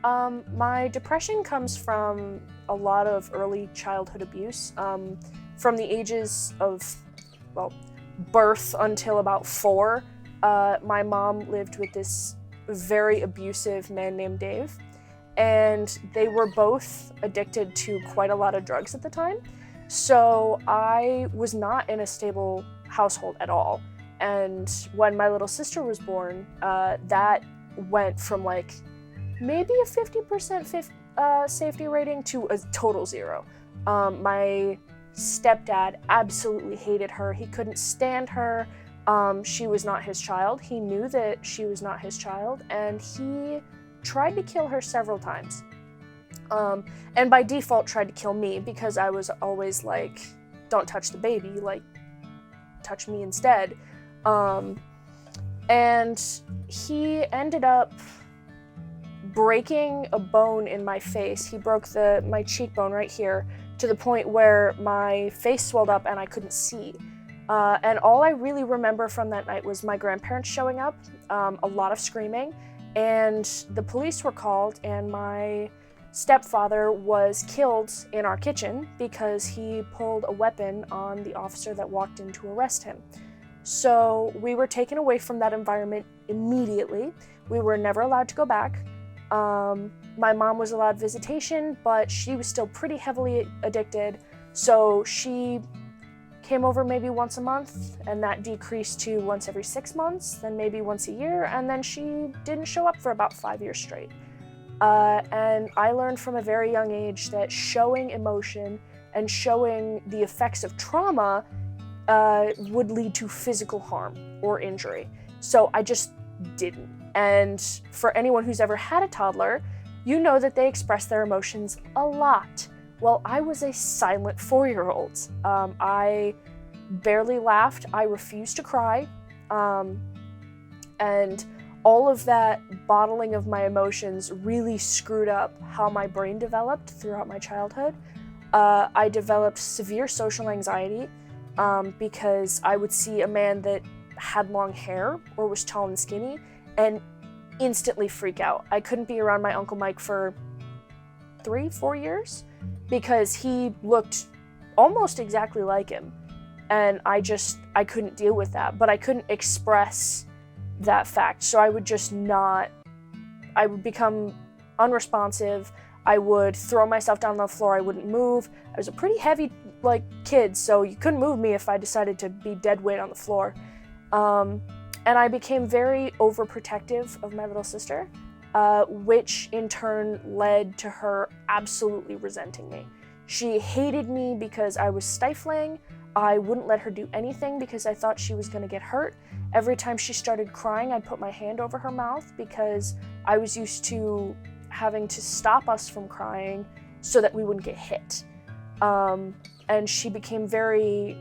My depression comes from a lot of early childhood abuse, from the ages of, well, birth until about 4. My mom lived with this very abusive man named Dave, and they were both addicted to quite a lot of drugs at the time. So I was not in a stable household at all. And when my little sister was born, that went from like maybe a 50% safety rating to a total 0. My stepdad absolutely hated her. He couldn't stand her. She was not his child. He knew that she was not his child, and he tried to kill her several times. And by default tried to kill me because I was always like, don't touch the baby, like, touch me instead. And he ended up breaking a bone in my face. He broke my cheekbone right here to the point where my face swelled up and I couldn't see. And all I really remember from that night was my grandparents showing up, a lot of screaming, and the police were called, and my stepfather was killed in our kitchen because he pulled a weapon on the officer that walked in to arrest him. So we were taken away from that environment immediately. We were never allowed to go back. My mom was allowed visitation, but she was still pretty heavily addicted, so she came over maybe once a month, and that decreased to once every 6 months, then maybe once a year, and then she didn't show up for about 5 years straight. And I learned from a very young age that showing emotion and showing the effects of trauma would lead to physical harm or injury. So I just didn't. And for anyone who's ever had a toddler, you know that they express their emotions a lot. Well, I was a silent 4-year-old. I barely laughed. I refused to cry. And all of that bottling of my emotions really screwed up how my brain developed throughout my childhood. I developed severe social anxiety because I would see a man that had long hair or was tall and skinny and instantly freak out. I couldn't be around my Uncle Mike for 3-4 years because he looked almost exactly like him. And I couldn't deal with that, but I couldn't express that fact. So I would become unresponsive. I would throw myself down on the floor. I wouldn't move. I was a pretty heavy kid, so you couldn't move me if I decided to be dead weight on the floor. And I became very overprotective of my little sister, which in turn led to her absolutely resenting me. She hated me because I was stifling. I wouldn't let her do anything because I thought she was going to get hurt. Every time she started crying, I'd put my hand over her mouth because I was used to having to stop us from crying so that we wouldn't get hit. And she became very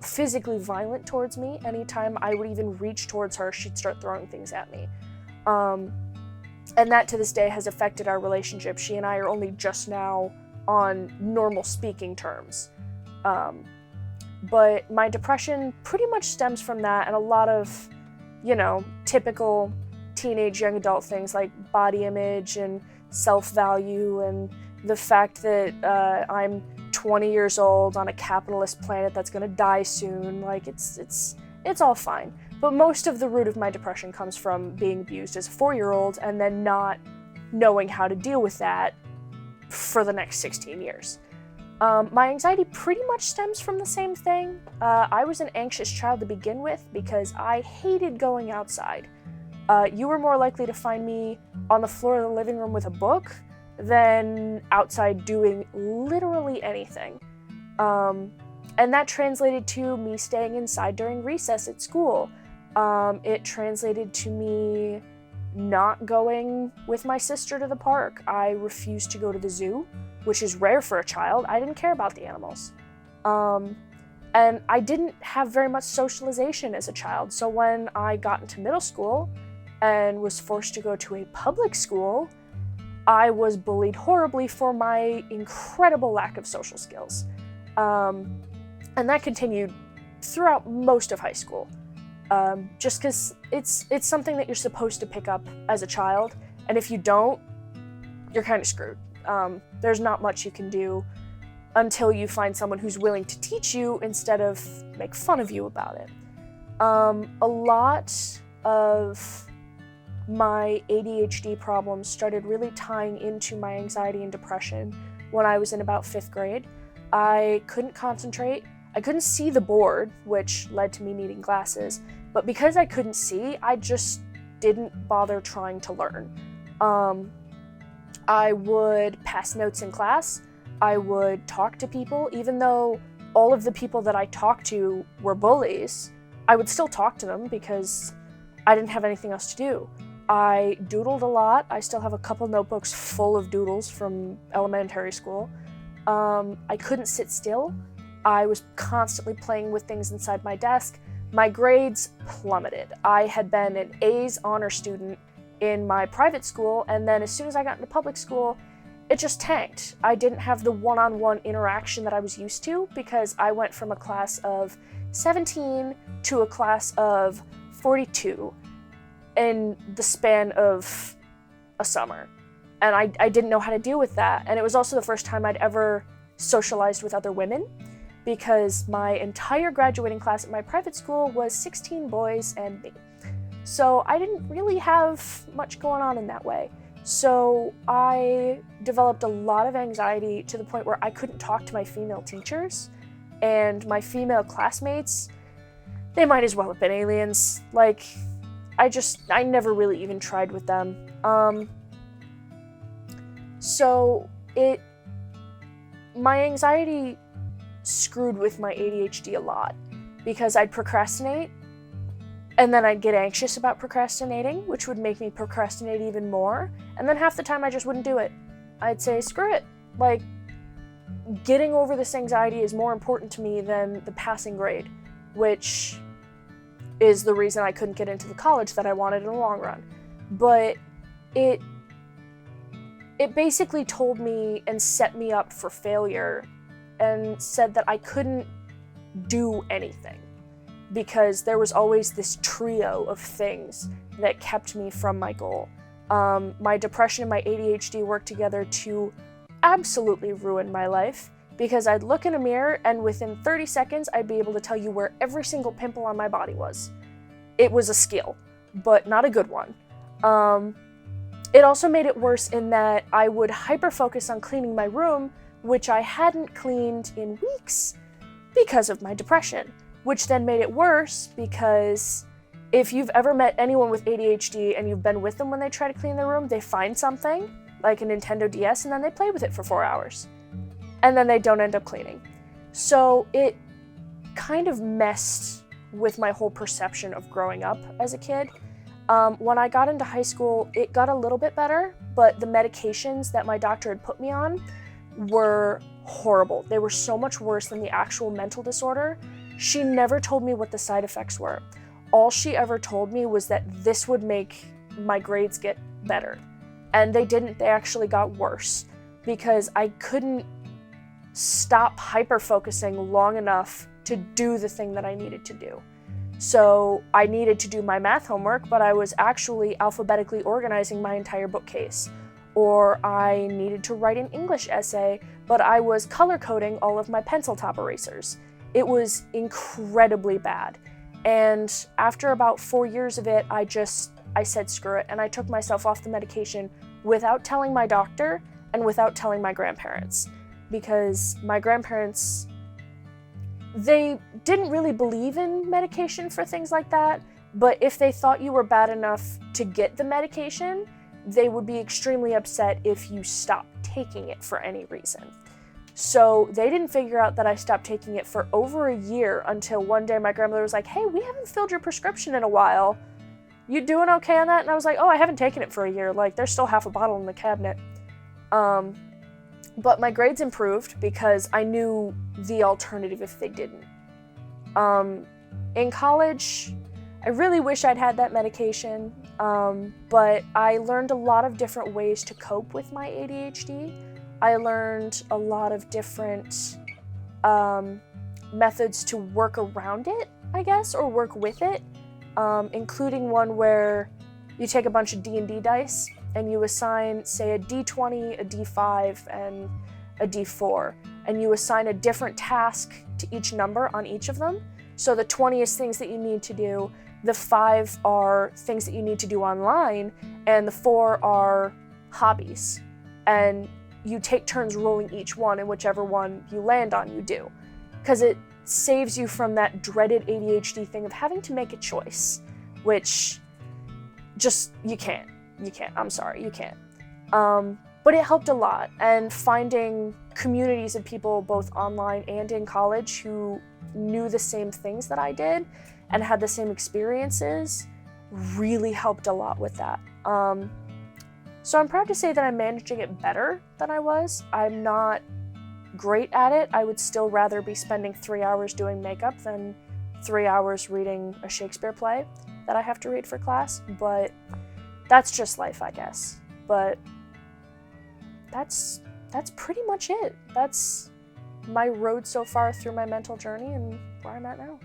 physically violent towards me. Anytime I would even reach towards her, she'd start throwing things at me. And that to this day has affected our relationship. She and I are only just now on normal speaking terms. But my depression pretty much stems from that and a lot of, typical teenage young adult things like body image and self-value and the fact that I'm 20 years old on a capitalist planet that's gonna die soon. It's all fine. But most of the root of my depression comes from being abused as a 4-year-old and then not knowing how to deal with that for the next 16 years. My anxiety pretty much stems from the same thing. I was an anxious child to begin with because I hated going outside. You were more likely to find me on the floor of the living room with a book than outside doing literally anything. And that translated to me staying inside during recess at school. It translated to me not going with my sister to the park. I refused to go to the zoo, which is rare for a child. I didn't care about the animals. And I didn't have very much socialization as a child. So when I got into middle school and was forced to go to a public school, I was bullied horribly for my incredible lack of social skills. And that continued throughout most of high school. Just because it's something that you're supposed to pick up as a child, and if you don't, you're kind of screwed. There's not much you can do until you find someone who's willing to teach you instead of make fun of you about it. A lot of my ADHD problems started really tying into my anxiety and depression when I was in about 5th grade. I couldn't concentrate. I couldn't see the board, which led to me needing glasses. But because I couldn't see, I just didn't bother trying to learn. I would pass notes in class. I would talk to people. Even though all of the people that I talked to were bullies, I would still talk to them because I didn't have anything else to do. I doodled a lot. I still have a couple notebooks full of doodles from elementary school. I couldn't sit still. I was constantly playing with things inside my desk. My grades plummeted. I had been an A's honor student in my private school, and then as soon as I got into public school, it just tanked. I didn't have the one-on-one interaction that I was used to because I went from a class of 17 to a class of 42 in the span of a summer. And I didn't know how to deal with that. And it was also the first time I'd ever socialized with other women because my entire graduating class at my private school was 16 boys and me. So I didn't really have much going on in that way. So I developed a lot of anxiety to the point where I couldn't talk to my female teachers, and my female classmates, they might as well have been aliens. Like, I never really even tried with them. My anxiety screwed with my ADHD a lot because I'd procrastinate and then I'd get anxious about procrastinating, which would make me procrastinate even more. And then half the time I just wouldn't do it. I'd say, screw it. Like, getting over this anxiety is more important to me than the passing grade, which is the reason I couldn't get into the college that I wanted in the long run. But it basically told me and set me up for failure and said that I couldn't do anything because there was always this trio of things that kept me from my goal. My depression and my ADHD worked together to absolutely ruin my life because I'd look in a mirror and within 30 seconds I'd be able to tell you where every single pimple on my body was. It was a skill, but not a good one. It also made it worse in that I would hyper-focus on cleaning my room, which I hadn't cleaned in weeks because of my depression, which then made it worse because if you've ever met anyone with ADHD and you've been with them when they try to clean their room, they find something, like a Nintendo DS, and then they play with it for 4 hours. And then they don't end up cleaning. So it kind of messed with my whole perception of growing up as a kid. When I got into high school, it got a little bit better, but the medications that my doctor had put me on were horrible. They were so much worse than the actual mental disorder. She never told me what the side effects were. All she ever told me was that this would make my grades get better. And they didn't, they actually got worse because I couldn't stop hyper-focusing long enough to do the thing that I needed to do. So I needed to do my math homework, but I was actually alphabetically organizing my entire bookcase. Or I needed to write an English essay, but I was color coding all of my pencil top erasers. It was incredibly bad. And after about 4 years of it, I said screw it, and I took myself off the medication without telling my doctor and without telling my grandparents. Because my grandparents, they didn't really believe in medication for things like that, but if they thought you were bad enough to get the medication, they would be extremely upset if you stopped taking it for any reason. So they didn't figure out that I stopped taking it for over a year until one day my grandmother was like, hey, we haven't filled your prescription in a while. You doing okay on that? And I was like, oh, I haven't taken it for a year. Like, there's still half a bottle in the cabinet. But my grades improved because I knew the alternative if they didn't. In college, I really wish I'd had that medication, but I learned a lot of different ways to cope with my ADHD. I learned a lot of different methods to work around it, I guess, or work with it, including one where you take a bunch of D&D dice and you assign, say, a D20, a D5, and a D4, and you assign a different task to each number on each of them. So the 20 is things that you need to do, the 5 are things that you need to do online, and the 4 are hobbies. And you take turns rolling each one, and whichever one you land on, you do. Because it saves you from that dreaded ADHD thing of having to make a choice, which just, you can't. I'm sorry, you can't. But it helped a lot, and finding communities of people both online and in college who knew the same things that I did and had the same experiences really helped a lot with that. So I'm proud to say that I'm managing it better than I was. I'm not great at it. I would still rather be spending 3 hours doing makeup than 3 hours reading a Shakespeare play that I have to read for class, but that's just life, I guess. But that's pretty much it. That's my road so far through my mental journey and where I'm at now.